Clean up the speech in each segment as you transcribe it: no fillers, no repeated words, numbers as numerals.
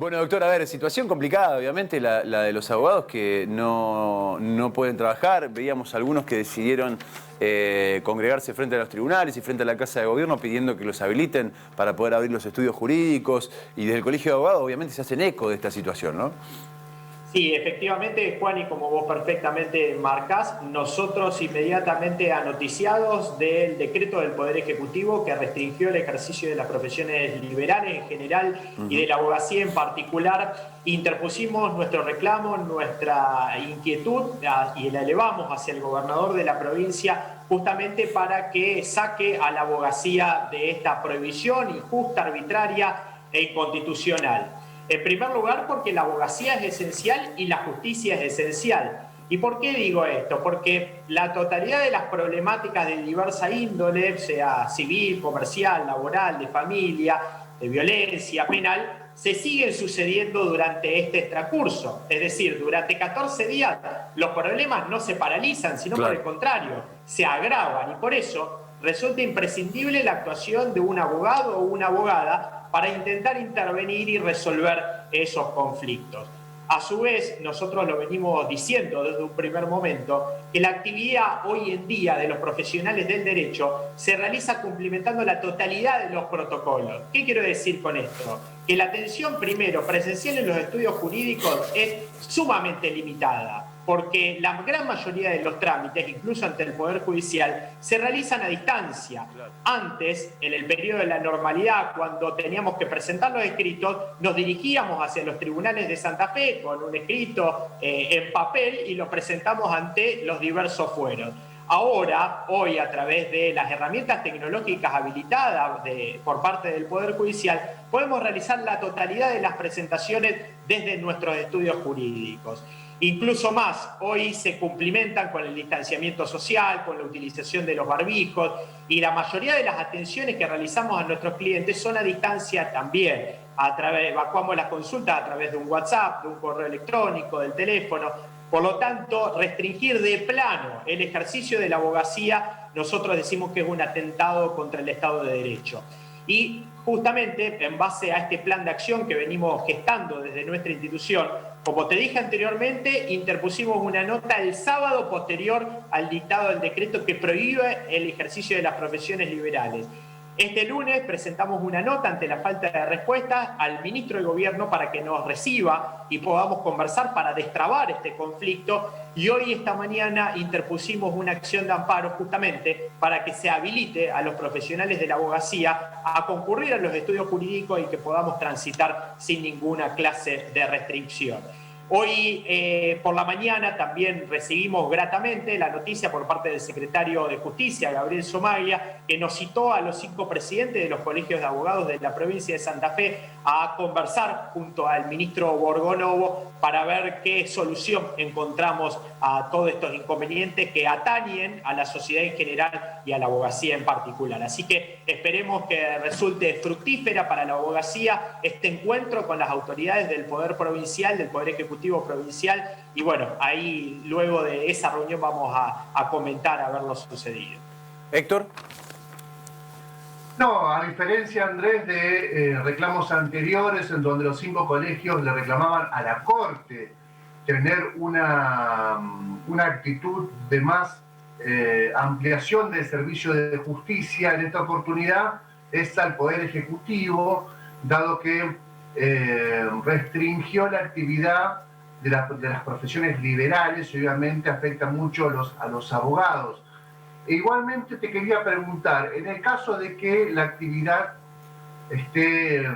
Bueno, doctor, a ver, situación complicada, obviamente, la de los abogados que no pueden trabajar. Veíamos algunos que decidieron congregarse frente a los tribunales y frente a la Casa de Gobierno pidiendo que los habiliten para poder abrir los estudios jurídicos. Y desde el Colegio de Abogados, obviamente, se hacen eco de esta situación, ¿no? Sí, efectivamente, Juan, y como vos perfectamente marcás, nosotros inmediatamente anoticiados del decreto del Poder Ejecutivo que restringió el ejercicio de las profesiones liberales en general y de la abogacía en particular, interpusimos nuestro reclamo, nuestra inquietud y la elevamos hacia el gobernador de la provincia justamente para que saque a la abogacía de esta prohibición injusta, arbitraria e inconstitucional. En primer lugar, porque la abogacía es esencial y la justicia es esencial. ¿Y por qué digo esto? Porque la totalidad de las problemáticas de diversa índole, sea civil, comercial, laboral, de familia, de violencia, penal, se siguen sucediendo durante este transcurso. Es decir, durante 14 días los problemas no se paralizan, sino por el contrario, se agravan. Y por eso resulta imprescindible la actuación de un abogado o una abogada para intentar intervenir y resolver esos conflictos. A su vez, nosotros lo venimos diciendo desde un primer momento, que la actividad hoy en día de los profesionales del derecho se realiza cumplimentando la totalidad de los protocolos. ¿Qué quiero decir con esto? Que la atención primero presencial en los estudios jurídicos es sumamente limitada, porque la gran mayoría de los trámites, incluso ante el Poder Judicial, se realizan a distancia. Antes, en el periodo de la normalidad, cuando teníamos que presentar los escritos, nos dirigíamos hacia los tribunales de Santa Fe con un escrito en papel y lo presentamos ante los diversos fueros. Ahora, hoy, a través de las herramientas tecnológicas habilitadas por parte del Poder Judicial, podemos realizar la totalidad de las presentaciones desde nuestros estudios jurídicos. Incluso más, hoy se cumplimentan con el distanciamiento social, con la utilización de los barbijos, y la mayoría de las atenciones que realizamos a nuestros clientes son a distancia también. Evacuamos las consultas a través de un WhatsApp, de un correo electrónico, del teléfono. Por lo tanto, restringir de plano el ejercicio de la abogacía, nosotros decimos que es un atentado contra el Estado de Derecho. Y justamente en base a este plan de acción que venimos gestando desde nuestra institución, como te dije anteriormente, interpusimos una nota el sábado posterior al dictado del decreto que prohíbe el ejercicio de las profesiones liberales. Este lunes presentamos una nota ante la falta de respuesta al ministro de Gobierno para que nos reciba y podamos conversar para destrabar este conflicto. Y hoy, esta mañana, interpusimos una acción de amparo justamente para que se habilite a los profesionales de la abogacía a concurrir a los estudios jurídicos y que podamos transitar sin ninguna clase de restricción. Hoy por la mañana también recibimos gratamente la noticia por parte del secretario de Justicia, Gabriel Somaglia, que nos citó a los 5 presidentes de los colegios de abogados de la provincia de Santa Fe a conversar junto al ministro Borgonovo para ver qué solución encontramos a todos estos inconvenientes que atañen a la sociedad en general y a la abogacía en particular. Así que esperemos que resulte fructífera para la abogacía este encuentro con las autoridades del Poder Provincial, del Poder Ejecutivo Provincial, y bueno, ahí luego de esa reunión vamos a comentar a ver lo sucedido. Héctor. No, a diferencia, Andrés, de reclamos anteriores en donde los 5 colegios le reclamaban a la Corte tener una actitud de más ampliación del servicio de justicia, en esta oportunidad es al Poder Ejecutivo, dado que restringió la actividad de las profesiones liberales y obviamente afecta mucho a los abogados. E igualmente te quería preguntar, en el caso de que la actividad esté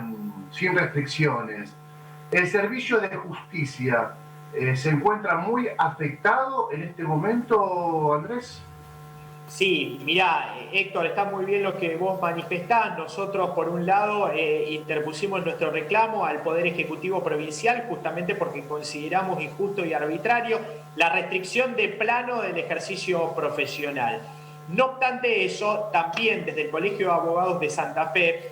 sin restricciones, ¿el servicio de justicia se encuentra muy afectado en este momento, Andrés? Sí, mirá, Héctor, está muy bien lo que vos manifestás. Nosotros, por un lado, interpusimos nuestro reclamo al Poder Ejecutivo Provincial justamente porque consideramos injusto y arbitrario la restricción de plano del ejercicio profesional. No obstante eso, también desde el Colegio de Abogados de Santa Fe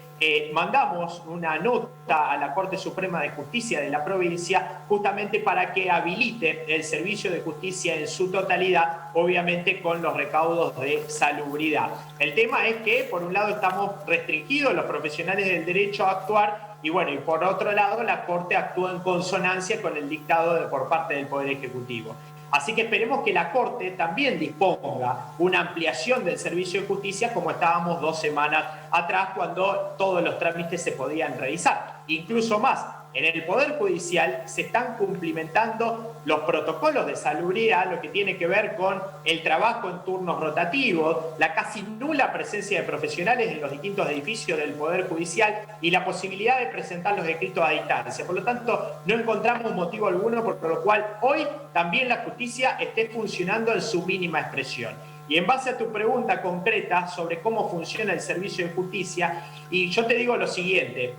mandamos una nota a la Corte Suprema de Justicia de la provincia justamente para que habilite el servicio de justicia en su totalidad, obviamente con los recaudos de salubridad. El tema es que, por un lado, estamos restringidos los profesionales del derecho a actuar y bueno, y por otro lado la Corte actúa en consonancia con el dictado por parte del Poder Ejecutivo. Así que esperemos que la Corte también disponga una ampliación del servicio de justicia como estábamos 2 semanas atrás cuando todos los trámites se podían realizar. Incluso más, en el Poder Judicial se están cumplimentando los protocolos de salubridad, lo que tiene que ver con el trabajo en turnos rotativos, la casi nula presencia de profesionales en los distintos edificios del Poder Judicial y la posibilidad de presentar los escritos a distancia. Por lo tanto, no encontramos motivo alguno por lo cual hoy también la justicia esté funcionando en su mínima expresión. Y en base a tu pregunta concreta sobre cómo funciona el servicio de justicia, y yo te digo lo siguiente: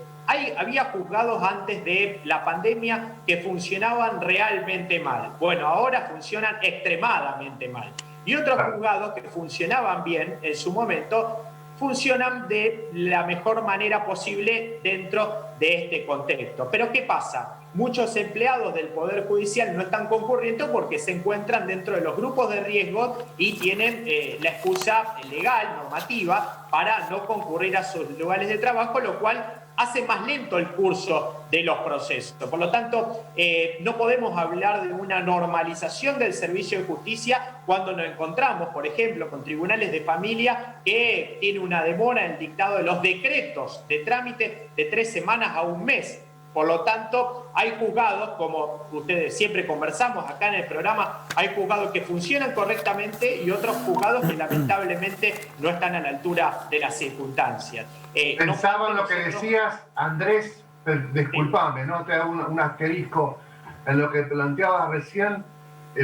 había juzgados antes de la pandemia que funcionaban realmente mal. Bueno, ahora funcionan extremadamente mal. Y otros juzgados que funcionaban bien en su momento funcionan de la mejor manera posible dentro de este contexto. Pero ¿qué pasa? Muchos empleados del Poder Judicial no están concurriendo porque se encuentran dentro de los grupos de riesgo y tienen la excusa legal, normativa, para no concurrir a sus lugares de trabajo, lo cual hace más lento el curso de los procesos. Por lo tanto, no podemos hablar de una normalización del servicio de justicia cuando nos encontramos, por ejemplo, con tribunales de familia que tienen una demora en el dictado de los decretos de trámite de 3 semanas a 1 mes. Por lo tanto, hay juzgados, como ustedes siempre conversamos acá en el programa, hay juzgados que funcionan correctamente y otros juzgados que lamentablemente no están a la altura de las circunstancias. Pensaba en lo que decías, Andrés, disculpame, ¿no? Te hago un asterisco en lo que planteabas recién,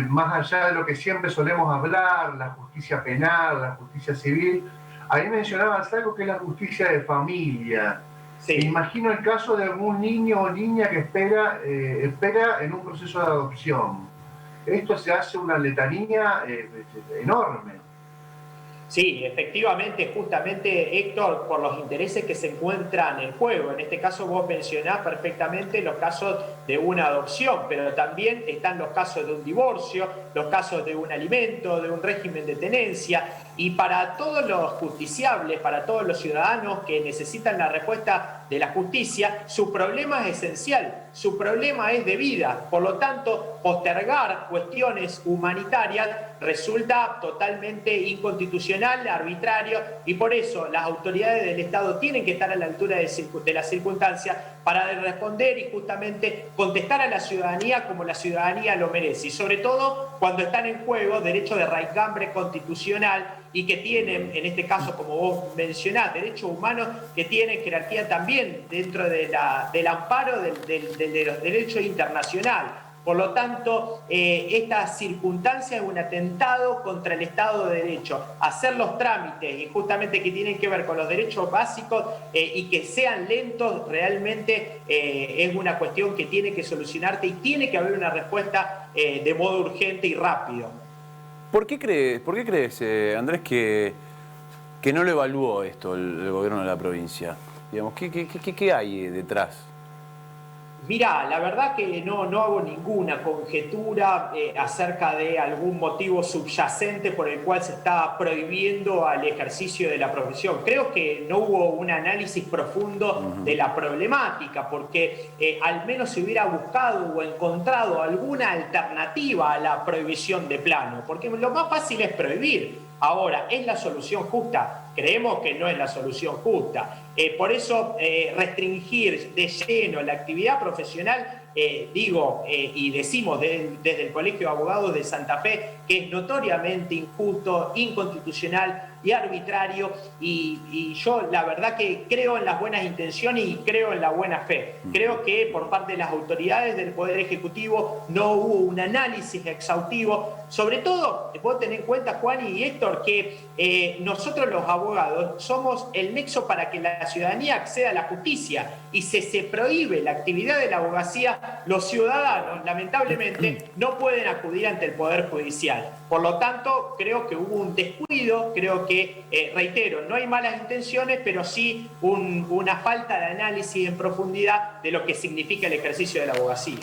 más allá de lo que siempre solemos hablar, la justicia penal, la justicia civil. Ahí mencionabas algo que es la justicia de familia. Sí. Imagino el caso de algún niño o niña que espera en un proceso de adopción. Esto se hace una letanía enorme. Sí, efectivamente, justamente, Héctor, por los intereses que se encuentran en juego. En este caso vos mencionás perfectamente los casos de una adopción, pero también están los casos de un divorcio, los casos de un alimento, de un régimen de tenencia. Y para todos los justiciables, para todos los ciudadanos que necesitan la respuesta de la justicia, su problema es esencial, su problema es de vida. Por lo tanto, postergar cuestiones humanitarias resulta totalmente inconstitucional, arbitrario, y por eso las autoridades del Estado tienen que estar a la altura de las circunstancias para responder y justamente contestar a la ciudadanía como la ciudadanía lo merece. Y sobre todo cuando están en juego derechos de raigambre constitucional y que tienen, en este caso, como vos mencionás, derechos humanos que tienen jerarquía también dentro del amparo de los derechos internacionales. Por lo tanto, esta circunstancia es un atentado contra el Estado de Derecho. Hacer los trámites, y justamente que tienen que ver con los derechos básicos y que sean lentos, realmente es una cuestión que tiene que solucionarse y tiene que haber una respuesta de modo urgente y rápido. ¿Por qué crees, Andrés, que no lo evaluó esto el gobierno de la provincia? Digamos, ¿qué hay detrás? Mirá, la verdad que no hago ninguna conjetura acerca de algún motivo subyacente por el cual se está prohibiendo al ejercicio de la profesión. Creo que no hubo un análisis profundo de la problemática, porque al menos se hubiera buscado o encontrado alguna alternativa a la prohibición de plano, porque lo más fácil es prohibir. Ahora, ¿es la solución justa? Creemos que no es la solución justa. Por eso, restringir de lleno la actividad profesional, y decimos desde el Colegio de Abogados de Santa Fe que es notoriamente injusto, inconstitucional y arbitrario, y yo la verdad que creo en las buenas intenciones y creo en la buena fe. Creo que por parte de las autoridades del Poder Ejecutivo no hubo un análisis exhaustivo. Sobre todo, vos tenés en cuenta, Juan y Héctor, que nosotros los abogados somos el nexo para que la ciudadanía acceda a la justicia, y si se prohíbe la actividad de la abogacía, los ciudadanos lamentablemente no pueden acudir ante el Poder Judicial. Por lo tanto, creo que hubo un descuido, creo que, reitero, no hay malas intenciones, pero sí una falta de análisis en profundidad de lo que significa el ejercicio de la abogacía.